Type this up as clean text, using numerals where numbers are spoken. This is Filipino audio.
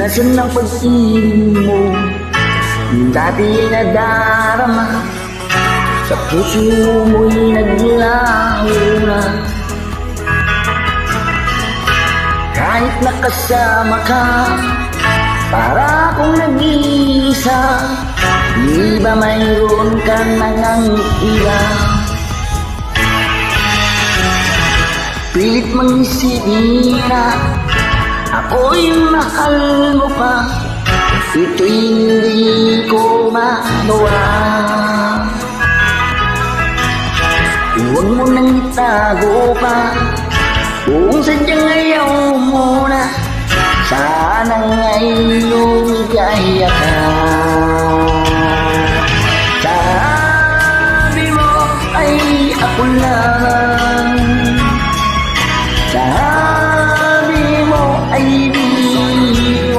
Nasaan ang pag-ibig mo? Dati ay nadarama, sa puso mo'y naglaho na. Kahit nakasama ka, para akong nag-iisa. Di ba mayroon ka nang iba? Pilit mang isipin na ako'y mahal mo pa. Ito'y hindi ko magawa. Huwag mo nang itago pa, kung sadyang ayaw mo na. Sana nga'y lumigaya ka. Sabi mo ay ako lang